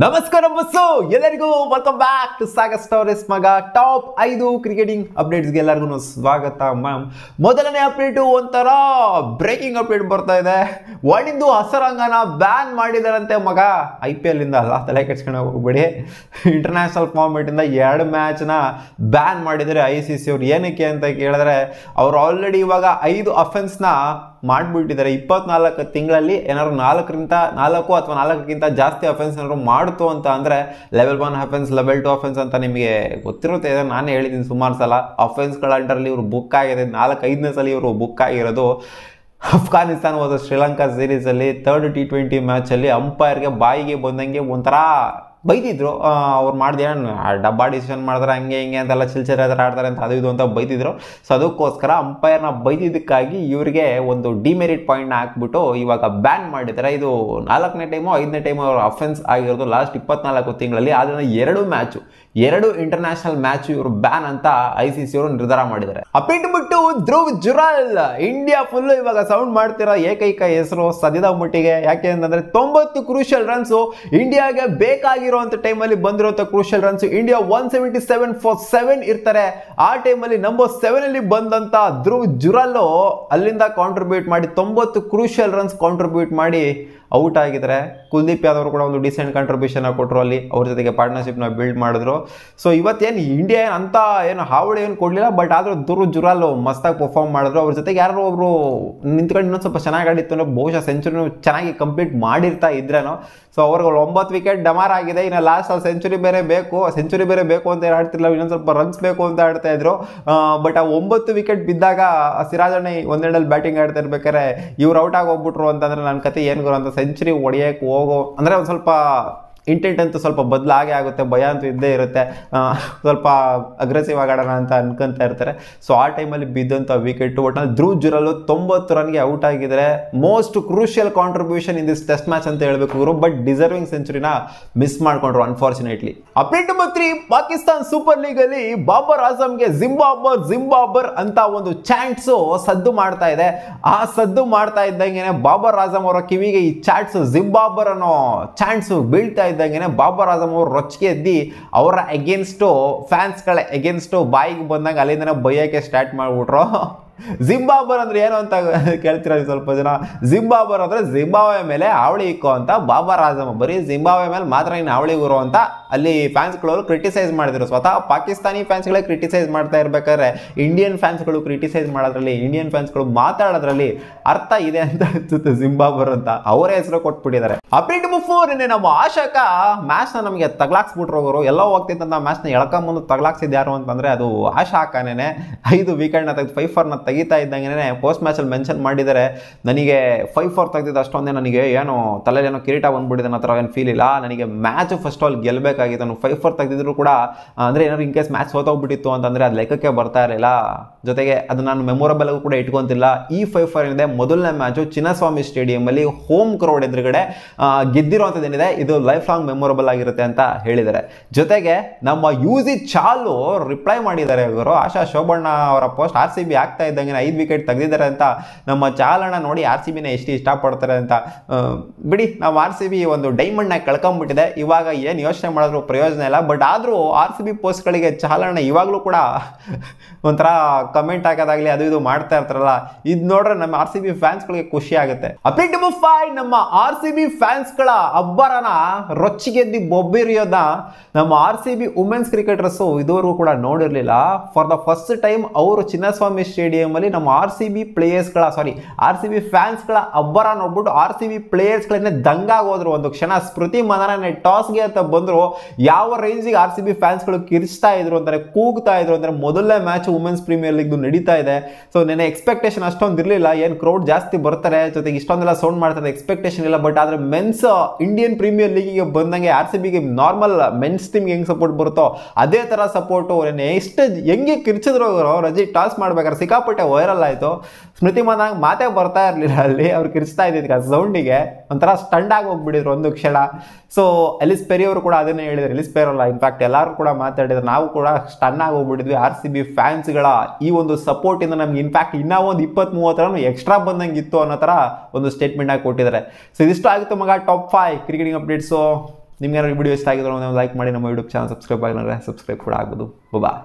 ನಮಸ್ಕಾರ ಬಸ್ಸು ಎಲ್ಲರಿಗೂ welcome back to Sagar stories ಮಗ ಟಾಪ್ 5 ಕ್ರಿಕೆಟಿಂಗ್ ಅಪ್ಡೇಟ್ಸ್ಗೆ ಎಲ್ಲರಿಗೂ ಸ್ವಾಗತ ಮ್ಯಾಮ್. ಮೊದಲನೇ ಅಪ್ಡೇಟು ಒಂಥರ ಬ್ರೇಕಿಂಗ್ ಅಪ್ಡೇಟ್ ಬರ್ತಾ ಇದೆ. ಒಡಿಂದು ಹಸರಂಗನ ಬ್ಯಾನ್ ಮಾಡಿದಾರಂತೆ ಮಗ. IPL ಇಂದ ಅಲ್ಲ, ತಲೆ ಕೆಡ್ಸ್ಕೊಂಡು ಹೋಗ್ಬೇಡಿ. ಇಂಟರ್ನ್ಯಾಷನಲ್ ಫಾರ್ಮೆಟ್ ಇಂದ 2 ಮ್ಯಾಚ್ನ ಬ್ಯಾನ್ ಮಾಡಿದರೆ ICC ಅವ್ರು. ಏನಕ್ಕೆ ಅಂತ ಕೇಳಿದ್ರೆ ಅವ್ರು ಆಲ್ರೆಡಿ ಇವಾಗ 5 ಅಫೆನ್ಸ್ನ ಮಾಡಿಬಿಟ್ಟಿದ್ದಾರೆ. 24 ತಿಂಗಳಲ್ಲಿ ಏನಾದ್ರು 4 ಅಥವಾ 4ಕ್ಕಿಂತ ಜಾಸ್ತಿ ಅಫೆನ್ಸ್ ಏನಾದ್ರು ಮಾಡ್ತು ಅಂತ ಅಂದರೆ ಲೆವೆಲ್ 1 ಅಫೆನ್ಸ್, ಲೆವೆಲ್ 2 ಅಫೆನ್ಸ್ ಅಂತ ನಿಮಗೆ ಗೊತ್ತಿರುತ್ತೆ. ನಾನೇ ಹೇಳಿದ್ದೀನಿ ಸುಮಾರು ಸಲ. ಅಫೆನ್ಸ್ಗಳ ಅಂಡರಲ್ಲಿ ಇವರು ಬುಕ್ ಆಗಿದೆ. 4-5ನೇ ಸಲ ಇವರು ಬುಕ್ ಆಗಿರೋದು. ಅಫ್ಘಾನಿಸ್ತಾನ ಹೋದ ಶ್ರೀಲಂಕಾ ಸೀರೀಸಲ್ಲಿ 3rd T20 ಮ್ಯಾಚಲ್ಲಿ ಅಂಪೈರ್ಗೆ ಬಾಯಿಗೆ ಬಂದಂಗೆ ಒಂಥರ ಬೈದಿದ್ರು. ಅವ್ರು ಮಾಡಿದೆ ಡಬ್ಬಾ ಡಿಸಿಷನ್ ಮಾಡಿದ್ರೆ ಹಂಗೆ ಹಿಂಗೆ ಅಂತೆಲ್ಲ ಚಿಲ್ಚರ್ ಆಡ್ತಾರೆ ಅಂತ ಅದು ಇದು ಅಂತ ಬೈದಿದ್ರು. ಸೊ ಅದಕ್ಕೋಸ್ಕರ ಅಂಪೈರ್ನ ಬೈದಿದ್ದಕ್ಕಾಗಿ ಇವರಿಗೆ ಒಂದು ಡಿಮೆರಿಟ್ ಪಾಯಿಂಟ್ನ ಹಾಕ್ಬಿಟ್ಟು ಇವಾಗ ಬ್ಯಾನ್ ಮಾಡಿದ್ದಾರೆ. ಇದು 4ನೇ ಟೈಮು 5ನೇ ಟೈಮು ಅವರು ಅಫೆನ್ಸ್ ಆಗಿರೋದು ಲಾಸ್ಟ್ 24 ತಿಂಗಳಲ್ಲಿ. ಅದನ್ನು 2 ಇಂಟರ್ನ್ಯಾಷನಲ್ ಮ್ಯಾಚ್ ಇವರು ಬ್ಯಾನ್ ಅಂತ ICC ಅವರು ನಿರ್ಧಾರ ಮಾಡಿದ್ದಾರೆ. ಅಪ್ಪಿಟ್ಬಿಟ್ಟು ಧ್ರುವ್ ಜುರಾಲ್ ಇಂಡಿಯಾ ಫುಲ್ಲು ಇವಾಗ ಸೌಂಡ್ ಮಾಡ್ತಿರೋ ಏಕೈಕ ಹೆಸರು ಸದ್ಯದ ಮಟ್ಟಿಗೆ. ಯಾಕೆ ಅಂತಂದ್ರೆ 90 ಕ್ರೂಷಿಯಲ್ ರನ್ಸು ಇಂಡಿಯಾಗೆ ಬೇಕಾಗಿರುವಂತ ಟೈಮಲ್ಲಿ ಬಂದಿರುವಂತ ಕ್ರೂಷಿಯಲ್ ರನ್ಸ್. ಇಂಡಿಯಾ 177 for 7 ಇರ್ತಾರೆ. ಆ ಟೈಮಲ್ಲಿ ನಂಬರ್ 7 ಅಲ್ಲಿ ಬಂದಂತ ಧ್ರುವ್ ಜುರಾಲ್ ಅಲ್ಲಿಂದ ಕಾಂಟ್ರಿಬ್ಯೂಟ್ ಮಾಡಿ 90 ಕ್ರೂಷಿಯಲ್ ರನ್ಸ್ ಕಾಂಟ್ರಿಬ್ಯೂಟ್ ಮಾಡಿ ಔಟ್ ಆಗಿದ್ದಾರೆ. ಕುಲ್ದೀಪ್ ಯಾದವ್ ಕೂಡ ಒಂದು ಡಿಸೆಂಟ್ ಕಾಂಟ್ರಿಬ್ಯೂಷನ್ ಕೊಟ್ಟರು. ಅಲ್ಲಿ ಅವ್ರ ಜೊತೆಗೆ ಪಾರ್ಟ್ನರ್ಶಿಪ್ನ ಬಿಲ್ಡ್ ಮಾಡಿದ್ರು. ಸೊ ಇವತ್ತೇನು ಇಂಡಿಯಾ ಅಂತ ಏನು ಹಾವಳಿ ಏನು ಕೊಡಲಿಲ್ಲ, ಬಟ್ ಆದರೂ ಧ್ರುವ್ ಜುರಾಲ್ ಮಸ್ತಾಗಿ ಪರ್ಫಾರ್ಮ್ ಮಾಡಿದ್ರು. ಅವ್ರ ಜೊತೆಗೆ ಯಾರೋ ಒಬ್ರು ನಿಂತ್ಕೊಂಡು ಇನ್ನೊಂದು ಸ್ವಲ್ಪ ಚೆನ್ನಾಗಿ ಆಡಿತ್ತು ಅಂದರೆ ಬಹುಶಃ ಸೆಂಚುರಿನೂ ಚೆನ್ನಾಗಿ ಕಂಪ್ಲೀಟ್ ಮಾಡಿರ್ತಾ ಇದ್ರೇನೋ. ಸೊ ಅವ್ರಿಗೆ 9 ವಿಕೆಟ್ ಡಮಾರ್ ಆಗಿದೆ. ಇನ್ನು ಲಾಸ್ಟ್ ಅಲ್ಲಿ ಸೆಂಚುರಿ ಬೇರೆ ಬೇಕು ಅಂತ ಆಡ್ತಿಲ್ಲ, ಇನ್ನೊಂದು ಸ್ವಲ್ಪ ರನ್ಸ್ ಬೇಕು ಅಂತ ಆಡ್ತಾ ಇದ್ರು. ಬಟ್ ಆ 9 ವಿಕೆಟ್ ಬಿದ್ದಾಗ ಸಿರಾಜಣ್ಣ ಒಂದೆರಡಲ್ಲಿ ಬ್ಯಾಟಿಂಗ್ ಆಡ್ತಾ ಇರ್ಬೇಕಾದ್ರೆ ಇವ್ರು ಔಟ್ ಆಗಿ ಹೋಗ್ಬಿಟ್ರು ಅಂತಂದ್ರೆ ನನ್ನ ಕತೆ ಏನು ಗುರು ಅಂತ ಸೆಂಚುರಿ ಹೊಡೆಯಕ್ಕೆ ಹೋಗೋ ಅಂದರೆ ಒಂದು ಸ್ವಲ್ಪ ಇಂಟೆಂಟ್ ಅಂತೂ ಸ್ವಲ್ಪ ಬದಲಾಗೇ ಆಗುತ್ತೆ. ಭಯ ಅಂತೂ ಇದ್ದೇ ಇರುತ್ತೆ. ಸ್ವಲ್ಪ ಅಗ್ರೆಸಿವ್ ಆಗೋಣ ಅಂತ ಅನ್ಕೊಂತ ಇರ್ತಾರೆ. ಸೊ ಆ ಟೈಮಲ್ಲಿ ಬಿದ್ದಂಥ ವಿಕೆಟು ಒಟ್ಟಿನಲ್ಲಿ ಧ್ರುವ್ ಜುರಾಲ್ 90 ರನ್ಗೆ ಔಟ್ ಆಗಿದ್ದಾರೆ. Most crucial contribution in this test match ಅಂತ ಹೇಳ್ಬೇಕು ಇವರು. ಬಟ್ ಡಿಸರ್ವಿಂಗ್ ಸೆಂಚುರಿನ ಮಿಸ್ ಮಾಡ್ಕೊಂಡ್ರು unfortunately. Update number 3, Pakistan super league ಅಲ್ಲಿ ಬಾಬರ್ ಆಜಮ್ಗೆ ಜಿಂಬಾಬರ್ ಅಂತ ಒಂದು ಚಾಟ್ಸ್ ಸದ್ದು ಮಾಡ್ತಾ ಇದೆ. ಆ ಸದ್ದು ಮಾಡ್ತಾ ಇದ್ದಂಗೆ ಬಾಬರ್ ಆಜಮ್ ಅವರ ಕಿವಿಗೆ ಈ ಚಾಟ್ಸ್ ಜಿಂಬಾಬರ್ ಅನ್ನೋ ಚಾಟ್ಸ್ ಬೀಳ್ತಾ ಇದ್ದಂಗೆ ಬಾಬರ್ ಆಜಮ್ ಅವರು ರೊಚ್ಚಿಗೆ ಎದ್ದಿ ಅವರ ಫ್ಯಾನ್ಸ್ಗಳ ಎಗೇನ್ಸ್ಟ್ ಬಾಯಿಗೆ ಬಂದಾಗ ಅಲ್ಲಿಂದ ಬೈಯಕ್ಕೆ ಸ್ಟಾರ್ಟ್ ಮಾಡಿಬಿಟ್ರು. ಜಿಂಬಾಬರ್ ಅಂದ್ರೆ ಏನು ಅಂತ ಕೇಳ್ತೀರ ಸ್ವಲ್ಪ ಜನ. ಜಿಂಬಾಬರ್ ಅಂದ್ರೆ ಜಿಂಬಾಬ್ವೆ ಮೇಲೆ ಹಾವಳಿ ಇಕ್ಕೋ ಅಂತ ಬಾಬರ್ ಆಜಮ್. ಬರೀ ಜಿಂಬಾಬ್ವೆ ಮೇಲೆ ಮಾತ್ರ ಇನ್ನು ಹಾವಳಿ ಗುರು ಅಂತ ಅಲ್ಲಿ ಫ್ಯಾನ್ಸ್ಗಳು ಕ್ರಿಟಿಸೈಸ್ ಮಾಡಿದ್ರು. ಸ್ವತಃ ಪಾಕಿಸ್ತಾನಿ ಫ್ಯಾನ್ಸ್ಗಳೇ ಕ್ರಿಟಿಸೈಸ್ ಮಾಡ್ತಾ ಇರ್ಬೇಕಾದ್ರೆ ಇಂಡಿಯನ್ ಫ್ಯಾನ್ಸ್ಗಳು ಕ್ರಿಟಿಸೈಸ್ ಮಾಡೋದ್ರಲ್ಲಿ, ಇಂಡಿಯನ್ ಫ್ಯಾನ್ಸ್ಗಳು ಮಾತಾಡೋದ್ರಲ್ಲಿ ಅರ್ಥ ಇದೆ ಅಂತ ಅನ್ಸುತ್ತೆ ಜಿಂಬಾಬರ್ ಅಂತ ಅವರೇ ಹೆಸರು ಕೊಟ್ಬಿಟ್ಟಿದ್ದಾರೆ. ಅಪ್ಡೇಟ್ ನಂಬರ್ 4, ನಮ್ಮ ಆಶಾಕ ಮ್ಯಾಚ್ ನ ನಮಗೆ ತಗ್ಲಾಕ್ಸ್ಬಿಟ್ರೋಗರು. ಎಲ್ಲ ಹೋಗ್ತಿದ್ದಂತ ಮ್ಯಾಚ್ ನ ಎಳ್ಕೊಂಬಂದು ತಗ್ಲಾಕ್ಸಿದ್ ಯಾರು ಅಂತಂದ್ರೆ ಅದು ಆಶಾಕನೇ. 5 ವಿಕೆಟ್ನ ತೆಗೆದು 5 for ತೆಗಿತಾ ಇದ್ದಂಗೆ ಪೋಸ್ಟ್ ಮ್ಯಾಚ್ ಅಲ್ಲಿ ಮೆನ್ಷನ್ ಮಾಡಿದ್ದಾರೆ, ನನಗೆ 5 for ತೆಗೆದಿದ್ದು ಅಷ್ಟೊಂದೇ ನನಗೆ ಏನೋ ತಲೆಯಲ್ಲಿ ಏನೋ ಕಿರೀಟ ಬಂದ್ಬಿಟ್ಟಿದೆ ಅನ್ನೋ ಥರ ಏನು ಫೀಲ್ ಇಲ್ಲ. ನನಗೆ ಮ್ಯಾಚ್ ಫಸ್ಟ್ ಆಲ್ ಗೆಲ್ಲಬೇಕಾಗಿತ್ತು. ನಾನು 5 for ತೆಗೆದಿದ್ರು ಕೂಡ ಅಂದರೆ ಏನಾದ್ರು ಇನ್ ಕೇಸ್ ಮ್ಯಾಚ್ ಸೋತೋಗ್ಬಿಟ್ಟಿತ್ತು ಅಂತಂದರೆ ಅದು ಲೆಕ್ಕಕ್ಕೆ ಬರ್ತಾ ಇರಲಿಲ್ಲ. ಜೊತೆಗೆ ಅದು ನಾನು ಮೆಮೊರಬಲ್ ಕೂಡ ಇಟ್ಕೊಂತಿಲ್ಲ. ಈ 5 for ಏನಿದೆ ಮೊದಲನೇ ಮ್ಯಾಚು ಚಿನ್ನಸ್ವಾಮಿ ಸ್ಟೇಡಿಯಂ ಅಲ್ಲಿ ಹೋಮ್ ಕ್ರೌಡ್ ಎದುರುಗಡೆ ಗೆದ್ದಿರುವಂಥದ್ದೇನಿದೆ ಇದು ಲೈಫ್ ಲಾಂಗ್ ಮೆಮೊರಬಲ್ ಆಗಿರುತ್ತೆ ಅಂತ ಹೇಳಿದ್ದಾರೆ. ಜೊತೆಗೆ ನಮ್ಮ ಯೂಸಿ ಚಾಲು ರಿಪ್ಲೈ ಮಾಡಿದ್ದಾರೆ ಇವರು. ಆಶಾ ಶೋಭಣ್ಣ ಅವರ ಪೋಸ್ಟ್ RCB ಆಗ್ತಾ ಇದ್ದಂಗೆ 5 ವಿಕೆಟ್ ತೆಗೆದಿದ್ದಾರೆ ಅಂತ ನಮ್ಮ ಚಾಲಣ್ಣ ನೋಡಿ RCBನ ಎಷ್ಟು ಇಷ್ಟಪಡ್ತಾರೆ ಅಂತ. ಬಿಡಿ, ನಾವು RCB ಒಂದು ಡೈಮಂಡ್ನ ಕಳ್ಕೊಂಡ್ಬಿಟ್ಟಿದೆ. ಇವಾಗ ಏನು ಯೋಚನೆ ಮಾಡಿದ್ರು ಪ್ರಯೋಜನ ಇಲ್ಲ. ಬಟ್ ಆದರೂ RCB ಪೋಸ್ಟ್ಗಳಿಗೆ ಚಾಲಣ್ಣ ಇವಾಗಲೂ ಕೂಡ ಒಂಥರ ಕಮೆಂಟ್ ಹಾಕೋದಾಗ್ಲಿ ಅದು ಇದು ಮಾಡ್ತಾ ಇರ್ತಾರಲ್ಲ, ಇದು ನೋಡ್ರೆ ನಮ್ಮ RCB ಫ್ಯಾನ್ಸ್ಗಳಿಗೆ ಖುಷಿ ಆಗುತ್ತೆ. ಅಪ್ಡೇಟ್ ನಂಬರ್ 5, ನಮ್ಮ RCB ಫ್ಯಾನ್ಸ್ಗಳ ಅಬ್ಬರನ ರೊಚ್ಚಿಗೆದ್ದಿ ಬೊಬ್ಬಿರಿಯೋದ ನಮ್ಮ RCB ವುಮೆನ್ಸ್ ಕ್ರಿಕೆಟರ್ಸು ಇದುವರೆಗೂ ಕೂಡ ನೋಡಿರಲಿಲ್ಲ. ಫಾರ್ ದ ಫಸ್ಟ್ ಟೈಮ್ ಅವರು ಚಿನ್ನಸ್ವಾಮಿ ಸ್ಟೇಡಿಯಂ ಅಲ್ಲಿ ನಮ್ಮ RCB ಫ್ಯಾನ್ಸ್ಗಳ ಅಬ್ಬರ ನೋಡ್ಬಿಟ್ಟು RCB ಪ್ಲೇಯರ್ಸ್ಗಳನ್ನೇ ದಂಗಾಗೋದ್ರು. ಒಂದು ಕ್ಷಣ ಸ್ಮೃತಿ ಮಂದನ ಟಾಸ್ಗೆ ಅಂತ ಬಂದ್ರು. ಯಾವ ರೇಂಜಿಗೆ RCB ಫ್ಯಾನ್ಸ್ಗಳು ಕಿರ್ಚ್ತಾ ಇದ್ರು ಅಂತಾರೆ, ಕೂಗ್ತಾ ಇದ್ರು ಅಂದ್ರೆ ಮೊದಲನೇ ಮ್ಯಾಚ್ ವುಮೆನ್ಸ್ ಪ್ರೀಮಿಯರ್ ಲೀಗ್ ನಡೀತಾ ಇದೆ. ಸೊ ನೆನೆ ಎಕ್ಸ್ಪೆಕ್ಟೇಷನ್ ಅಷ್ಟೊಂದು ಇರಲಿಲ್ಲ, ಏನು ಕ್ರೌಡ್ ಜಾಸ್ತಿ ಬರ್ತಾರೆ ಜೊತೆಗೆ ಇಷ್ಟೊಂದೆಲ್ಲ ಸೌಂಡ್ ಮಾಡ್ತಾರೆ ಎಕ್ಸ್ಪೆಕ್ಟೇಷನ್ ಇಲ್ಲ. ಬಟ್ ಆದ್ರೆ ಮೆನ್ಸ್ ಇಂಡಿಯನ್ ಪ್ರೀಮಿಯರ್ ಲೀಗಿಗೆ ಬಂದಂಗೆ RCBಗೆ ನಾರ್ಮಲ್ ಮೆನ್ಸ್ ಟೀಮ್ಗೆ ಹೆಂಗ್ ಸಪೋರ್ಟ್ ಬರುತ್ತೋ ಅದೇ ತರ ಸಪೋರ್ಟು. ಎಷ್ಟು ಹೆಂಗೆ ಕಿರ್ಚಿದ್ರು ರಜಿ ಟಾಸ್ ಮಾಡ್ಬೇಕಾದ್ರೆ ಸಿಕ್ಕಾಪಟ್ಟೆ ವೈರಲ್ ಆಯಿತು. ಸ್ಮೃತಿ ಮಂದನ ಮಾತೇ ಬರ್ತಾ ಇರಲಿಲ್ಲ ಅಲ್ಲಿ, ಅವ್ರು ಕಿರ್ಚ್ತಾ ಇದ್ದಿದ್ದು ಸೌಂಡಿಗೆ ಒಂಥರ ಸ್ಟಂಡ್ ಆಗಿ ಹೋಗ್ಬಿಟ್ಟಿದ್ರು ಒಂದು ಕ್ಷಣ. ಸೊ ಎಲಿಸ್ ಪೆರಿ ಅವರು ಕೂಡ ಅದನ್ನೇ ಹೇಳಿದ್ರು. ಎಲಿಸ್ ಪೆರಿ ಅಲ್ಲ, ಇನ್ಫ್ಯಾಕ್ಟ್ ಎಲ್ಲರೂ ಕೂಡ ಮಾತಾಡಿದ್ರು. ನಾವು ಕೂಡ ಸ್ಟನ್ ಆಗಿ ಹೋಗ್ಬಿಟ್ಟಿದ್ವಿ RCB ಫ್ಯಾನ್ಸ್ಗಳ ಈ ಒಂದು ಸಪೋರ್ಟ್ ಇಂದ. ನಮ್ಗೆ ಇನ್ಫ್ಯಾಕ್ಟ್ ಇನ್ನೂ ಒಂದು 20-30 ರನ್ ಎಕ್ಸ್ಟ್ರಾ ಬಂದಂಗಿತ್ತು ಅನ್ನೋ ಥರ ಒಂದು ಸ್ಟೇಟ್ಮೆಂಟ್ ಆಗಿ ಕೊಟ್ಟಿದ್ದಾರೆ. ಸೊ ಇದಿಷ್ಟು ಆಗಿತ್ತು ಮಗ ಟಾಪ್ 5 ಕ್ರಿಕೆಟಿಂಗ್ ಅಪ್ಡೇಟ್ಸು. ನಿಮ್ಗೆ ಏನಾದ್ರು ವಿಡಿಯೋ ಇಷ್ಟ ಆಗಿದ್ರೆ ಒಂದು ಲೈಕ್ ಮಾಡಿ, ನಮ್ಮ ಯೂಟ್ಯೂಬ್ ಚಾನಲ್ ಸಬ್ಸ್ಕ್ರೈಬ್ ಆಗಿದ್ರೆ ಸಬ್ಸ್ಕ್ರೈಬ್ ಕೂಡ ಆಗ್ಬೋದು. ಬಾಯ್.